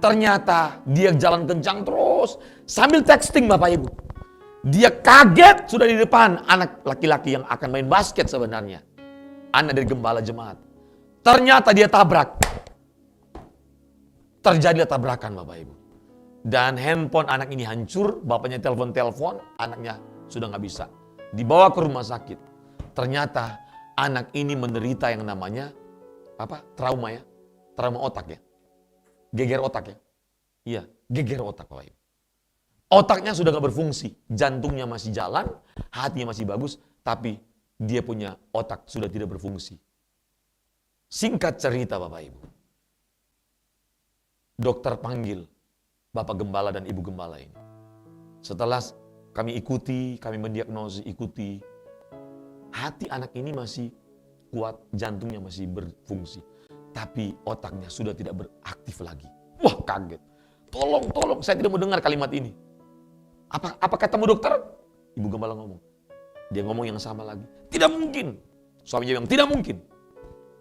Ternyata dia jalan kencang terus sambil texting Bapak Ibu. Dia kaget sudah di depan anak laki-laki yang akan main basket sebenarnya. Anak dari gembala jemaat. Ternyata dia tabrak. Terjadilah tabrakan Bapak Ibu. Dan handphone anak ini hancur, bapaknya telepon, anaknya sudah nggak bisa. Dibawa ke rumah sakit. Ternyata anak ini menderita yang namanya trauma ya. Trauma otak ya. Geger otak ya. Iya, geger otak Bapak Ibu. Otaknya sudah gak berfungsi, jantungnya masih jalan, hatinya masih bagus, tapi dia punya otak sudah tidak berfungsi. Singkat cerita Bapak Ibu. Dokter panggil Bapak Gembala dan Ibu Gembala ini. Setelah kami mendiagnosis, hati anak ini masih kuat, jantungnya masih berfungsi. Tapi otaknya sudah tidak beraktif lagi. Wah, kaget. Tolong, saya tidak mau dengar kalimat ini. Apa katamu dokter? Ibu Gembala ngomong. Dia ngomong yang sama lagi. Tidak mungkin. Suaminya bilang, tidak mungkin.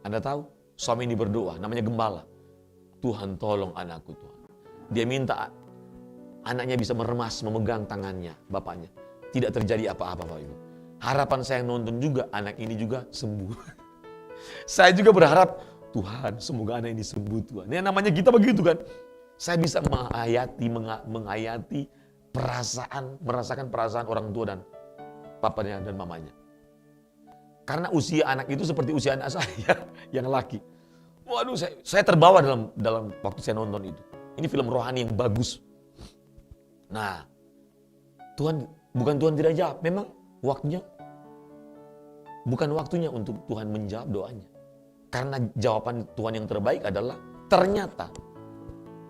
Anda tahu, suami ini berdoa, namanya Gembala. Tuhan tolong anakku Tuhan. Dia minta anaknya bisa memegang tangannya, bapaknya. Tidak terjadi apa-apa Bapak Ibu. Harapan saya nonton juga, anak ini juga sembuh. Saya juga berharap, Tuhan, semoga anak ini sembuh Tuhan. Ini namanya kita begitu kan. Saya bisa menghayati merasakan perasaan orang tua dan papanya dan mamanya. Karena usia anak itu seperti usia anak saya yang laki. Waduh, saya terbawa dalam waktu saya nonton itu. Ini film rohani yang bagus. Nah, bukan Tuhan tidak jawab, memang waktunya bukan waktunya untuk Tuhan menjawab doanya. Karena jawaban Tuhan yang terbaik adalah ternyata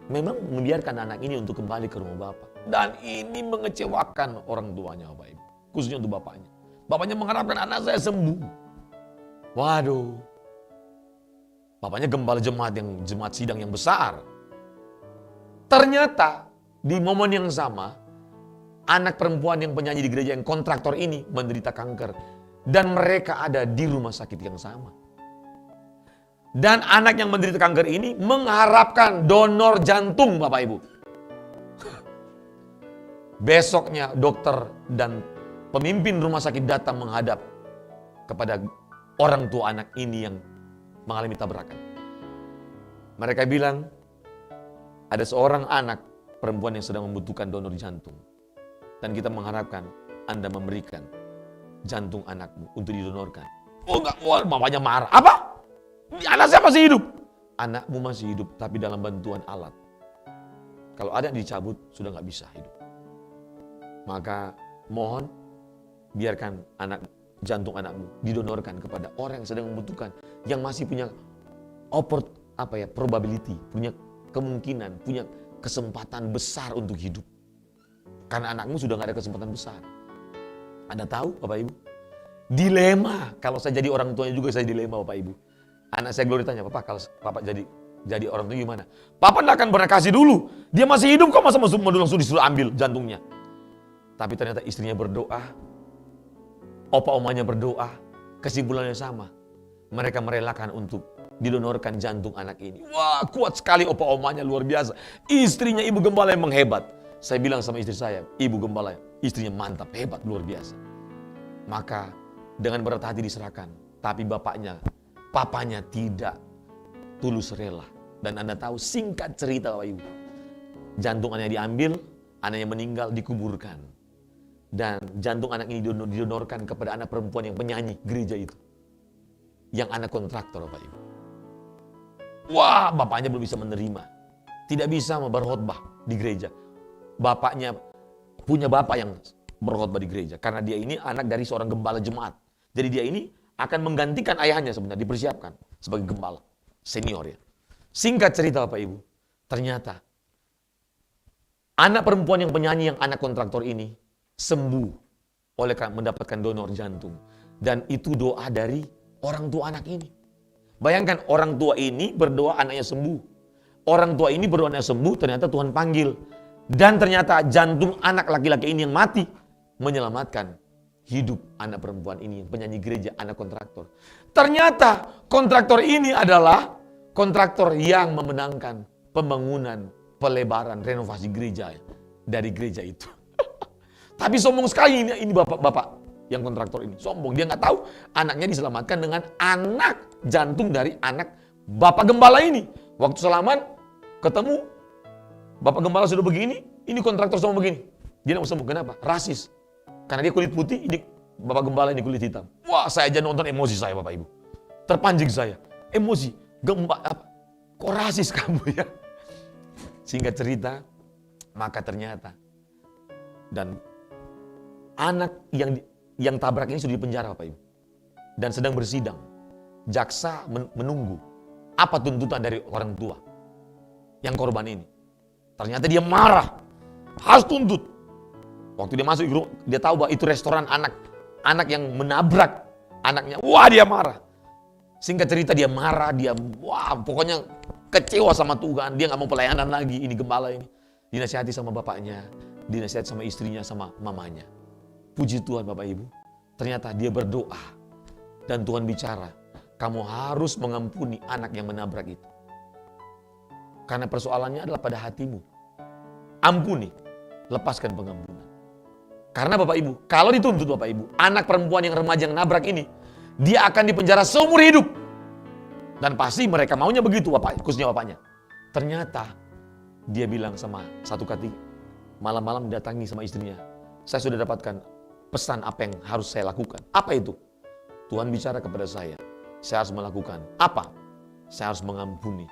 memang membiarkan anak ini untuk kembali ke rumah Bapak. Dan ini mengecewakan orang tuanya Bapak Ibu. Khususnya untuk bapaknya. Bapaknya mengharapkan anak saya sembuh. Waduh. Bapaknya gembala jemaat sidang yang besar. Ternyata di momen yang sama, anak perempuan yang penyanyi di gereja yang kontraktor ini menderita kanker. Dan mereka ada di rumah sakit yang sama. Dan anak yang menderita kanker ini mengharapkan donor jantung Bapak Ibu. Besoknya dokter dan pemimpin rumah sakit datang menghadap kepada orang tua anak ini yang mengalami tabrakan. Mereka bilang, ada seorang anak perempuan yang sedang membutuhkan donor jantung. Dan kita mengharapkan Anda memberikan jantung anakmu untuk didonorkan. Oh enggak, mamanya marah. Apa? Anak saya masih hidup. Anakmu masih hidup, tapi dalam bantuan alat. Kalau ada yang dicabut, sudah nggak bisa hidup. Maka mohon, biarkan jantung anakmu didonorkan kepada orang yang sedang membutuhkan, yang masih punya probability, punya kemungkinan, punya kesempatan besar untuk hidup. Karena anakmu sudah nggak ada kesempatan besar. Anda tahu, Bapak Ibu? Dilema. Kalau saya jadi orang tuanya juga saya dilema, Bapak Ibu. Anak saya Glory tanya, Papa, kalau Papa jadi orang tua gimana? Papa tidak akan pernah kasih dulu. Dia masih hidup kok, masa langsung disuruh ambil jantungnya. Tapi ternyata istrinya berdoa, opa omanya berdoa, kesimpulannya sama. Mereka merelakan untuk didonorkan jantung anak ini. Wah, kuat sekali opa omanya, luar biasa. Istrinya Ibu Gembala yang menghebat. Saya bilang sama istri saya, Ibu Gembala, istrinya mantap, hebat, luar biasa. Maka dengan berat hati diserahkan. Tapi papanya tidak tulus rela. Dan Anda tahu, singkat cerita Bapak Ibu, jantung anaknya diambil, anaknya meninggal, dikuburkan. Dan jantung anak ini didonorkan kepada anak perempuan yang penyanyi gereja itu. Yang anak kontraktor Bapak Ibu. Wah, bapaknya belum bisa menerima. Tidak bisa berkhotbah di gereja. Bapaknya punya bapak yang berkhotbah di gereja. Karena dia ini anak dari seorang gembala jemaat. Jadi dia ini akan menggantikan ayahnya sebenarnya, dipersiapkan sebagai gembala senior ya. Singkat cerita Bapak Ibu, ternyata anak perempuan yang penyanyi yang anak kontraktor ini sembuh oleh mendapatkan donor jantung. Dan itu doa dari orang tua anak ini. Bayangkan orang tua ini berdoa anaknya sembuh. Orang tua ini berdoa anaknya sembuh, ternyata Tuhan panggil. Dan ternyata jantung anak laki-laki ini yang mati menyelamatkan hidup anak perempuan ini, penyanyi gereja, anak kontraktor. Ternyata kontraktor ini adalah kontraktor yang memenangkan pembangunan, pelebaran, renovasi gereja dari gereja itu. Tapi sombong sekali ini bapak-bapak yang kontraktor ini. Sombong, dia nggak tahu anaknya diselamatkan dengan anak jantung dari anak bapak gembala ini. Waktu salaman, ketemu, bapak gembala sudah begini, ini kontraktor sama begini. Dia nggak sembuh, kenapa? Rasis. Karena dia kulit putih, ini bapak gembala ini kulit hitam. Wah, saya aja nonton emosi saya Bapak Ibu. Terpancing saya. Emosi. Kok rasis kamu ya? Singkat cerita, maka ternyata. Dan anak yang tabrak ini sudah dipenjara Bapak Ibu. Dan sedang bersidang. Jaksa menunggu. Apa tuntutan dari orang tua yang korban ini. Ternyata dia marah. Harus tuntut. Waktu dia masuk, dia tahu bahwa itu restoran anak yang menabrak anaknya. Wah, dia marah. Singkat cerita dia marah, pokoknya kecewa sama Tuhan. Dia nggak mau pelayanan lagi, ini gembala ini. Dinasihati sama bapaknya, dinasihati sama istrinya, sama mamanya. Puji Tuhan Bapak Ibu. Ternyata dia berdoa. Dan Tuhan bicara, kamu harus mengampuni anak yang menabrak itu. Karena persoalannya adalah pada hatimu. Ampuni, lepaskan pengampunan. Karena Bapak Ibu, kalau dituntut Bapak Ibu, anak perempuan yang remaja yang nabrak ini, dia akan dipenjara seumur hidup. Dan pasti mereka maunya begitu, Bapak, khususnya bapaknya. Ternyata, dia bilang sama satu kali, malam-malam datangi sama istrinya. Saya sudah dapatkan pesan apa yang harus saya lakukan. Apa itu? Tuhan bicara kepada saya harus melakukan. Apa? Saya harus mengampuni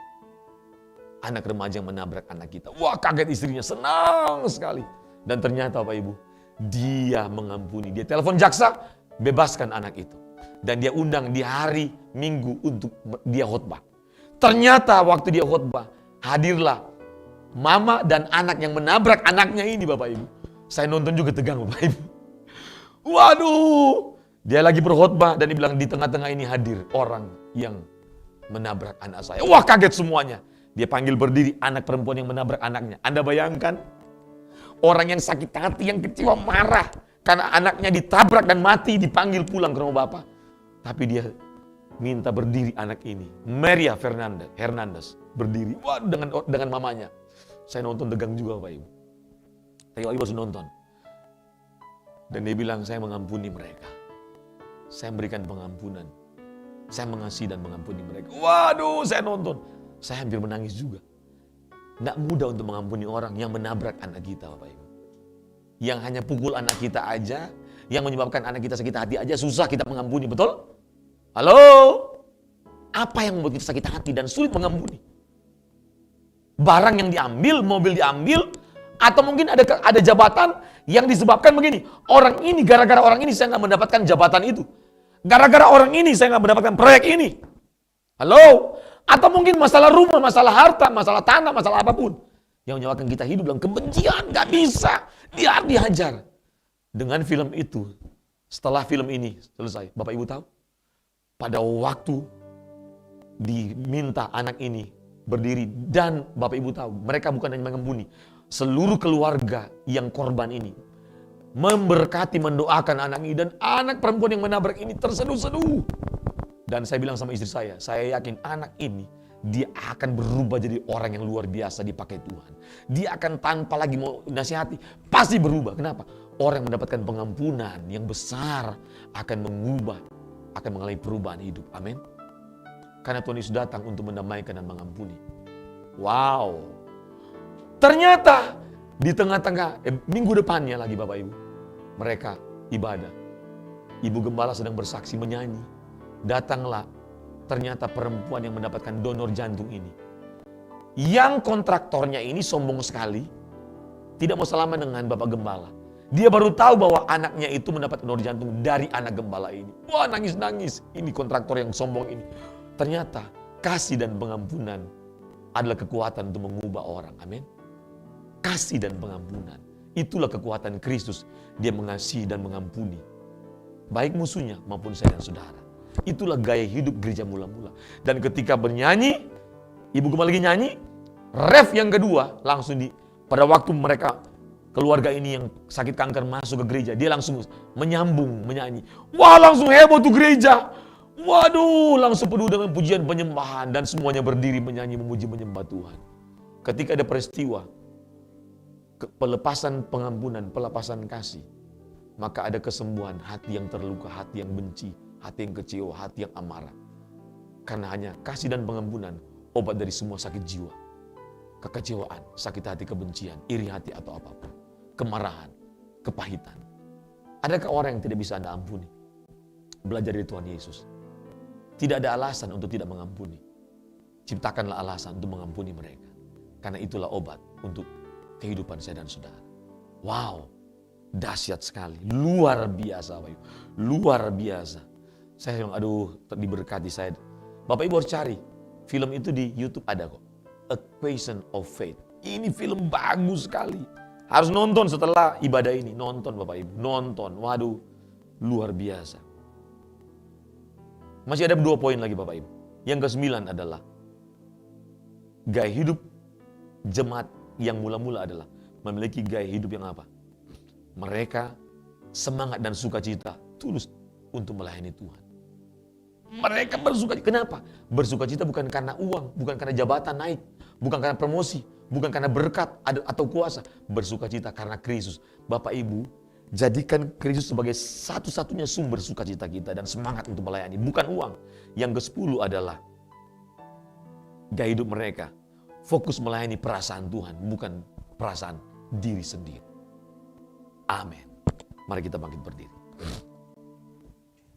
anak remaja yang menabrak anak kita. Wah, kaget istrinya, senang sekali. Dan ternyata Bapak Ibu, dia mengampuni. Dia telepon jaksa, bebaskan anak itu. Dan dia undang di hari Minggu untuk dia khotbah. Ternyata waktu dia khotbah, hadirlah mama dan anak yang menabrak anaknya ini, Bapak Ibu. Saya nonton juga tegang, Bapak Ibu. Waduh, dia lagi berkhotbah dan dibilang di tengah-tengah ini hadir orang yang menabrak anak saya. Wah, kaget semuanya. Dia panggil berdiri anak perempuan yang menabrak anaknya. Anda bayangkan, orang yang sakit hati, yang kecewa, marah karena anaknya ditabrak dan mati, dipanggil pulang ke rumah Bapak. Tapi dia minta berdiri anak ini. Maria Hernandez berdiri. Wah, dengan mamanya. Saya nonton tegang juga, Bapak Ibu. Tadi Bapak Ibu harus nonton. Dan dia bilang, saya mengampuni mereka. Saya memberikan pengampunan. Saya mengasihi dan mengampuni mereka. Waduh, saya nonton. Saya hampir menangis juga. Tidak mudah untuk mengampuni orang yang menabrak anak kita, Bapak Ibu. Yang hanya pukul anak kita aja, yang menyebabkan anak kita sakit hati aja, susah kita mengampuni, betul? Halo? Apa yang membuat kita sakit hati dan sulit mengampuni? Barang yang diambil, mobil diambil, atau mungkin ada jabatan yang disebabkan begini. Orang ini, gara-gara orang ini saya nggak mendapatkan jabatan itu. Gara-gara orang ini saya nggak mendapatkan proyek ini. Halo? Atau mungkin masalah rumah, masalah harta, masalah tanah, masalah apapun. Yang menyebabkan kita hidup dalam kebencian, nggak bisa. Dia dihajar. Dengan film itu, setelah film ini selesai, Bapak Ibu tahu? Pada waktu diminta anak ini berdiri, dan Bapak Ibu tahu, mereka bukan hanya mengampuni, seluruh keluarga yang korban ini memberkati, mendoakan anak ini, dan anak perempuan yang menabrak ini terseduh-seduh. Dan saya bilang sama istri saya yakin anak ini, dia akan berubah jadi orang yang luar biasa dipakai Tuhan. Dia akan tanpa lagi mau nasihati, pasti berubah. Kenapa? Orang yang mendapatkan pengampunan yang besar akan mengubah, akan mengalami perubahan hidup. Amin. Karena Tuhan Yesus datang untuk mendamaikan dan mengampuni. Wow. Ternyata di tengah-tengah minggu depannya lagi Bapak Ibu, mereka ibadah. Ibu gembala sedang bersaksi menyanyi. Datanglah ternyata perempuan yang mendapatkan donor jantung ini. Yang kontraktornya ini sombong sekali, tidak mau salaman dengan Bapak Gembala. Dia baru tahu bahwa anaknya itu mendapat donor jantung dari anak gembala ini. Wah, nangis-nangis. Ini kontraktor yang sombong ini. Ternyata kasih dan pengampunan adalah kekuatan untuk mengubah orang. Amin. Kasih dan pengampunan. Itulah kekuatan Kristus. Dia mengasihi dan mengampuni. Baik musuhnya maupun saya dan saudara. Itulah gaya hidup gereja mula-mula. Dan ketika bernyanyi, Ibu Gembala lagi nyanyi, ref yang kedua langsung pada waktu mereka keluarga ini yang sakit kanker masuk ke gereja, dia langsung menyambung menyanyi. Wah, langsung heboh tuh gereja. Waduh, langsung penuh dengan pujian penyembahan dan semuanya berdiri menyanyi memuji menyembah Tuhan. Ketika ada peristiwa pelepasan pengampunan, pelepasan kasih, maka ada kesembuhan hati yang terluka, hati yang benci, hati yang kecewa, hati yang amarah. Karena hanya kasih dan pengampunan obat dari semua sakit jiwa, kekecewaan, sakit hati, kebencian, iri hati atau apapun, kemarahan, kepahitan. Adakah orang yang tidak bisa Anda ampuni? Belajar dari Tuhan Yesus. Tidak ada alasan untuk tidak mengampuni. Ciptakanlah alasan untuk mengampuni mereka. Karena itulah obat untuk kehidupan saya dan saudara. Wow, dahsyat sekali, luar biasa, Bapak Ibu. Luar biasa. Saya bilang, aduh, diberkati saya. Bapak Ibu harus cari. Film itu di YouTube ada kok. Equation of Faith. Ini film bagus sekali. Harus nonton setelah ibadah ini. Nonton Bapak Ibu, nonton. Waduh, luar biasa. Masih ada 2 poin lagi Bapak Ibu. Yang ke-9 adalah gaya hidup jemaat yang mula-mula adalah memiliki gaya hidup yang apa? Mereka semangat dan sukacita tulus untuk melayani Tuhan. Mereka bersukacita. Kenapa? Bersukacita bukan karena uang, bukan karena jabatan naik, bukan karena promosi, bukan karena berkat atau kuasa. Bersukacita karena Kristus. Bapak Ibu, jadikan Kristus sebagai satu-satunya sumber sukacita kita dan semangat untuk melayani, bukan uang. Yang ke-10 adalah gaya hidup mereka fokus melayani perasaan Tuhan, bukan perasaan diri sendiri. Amin. Mari kita bangkit berdiri.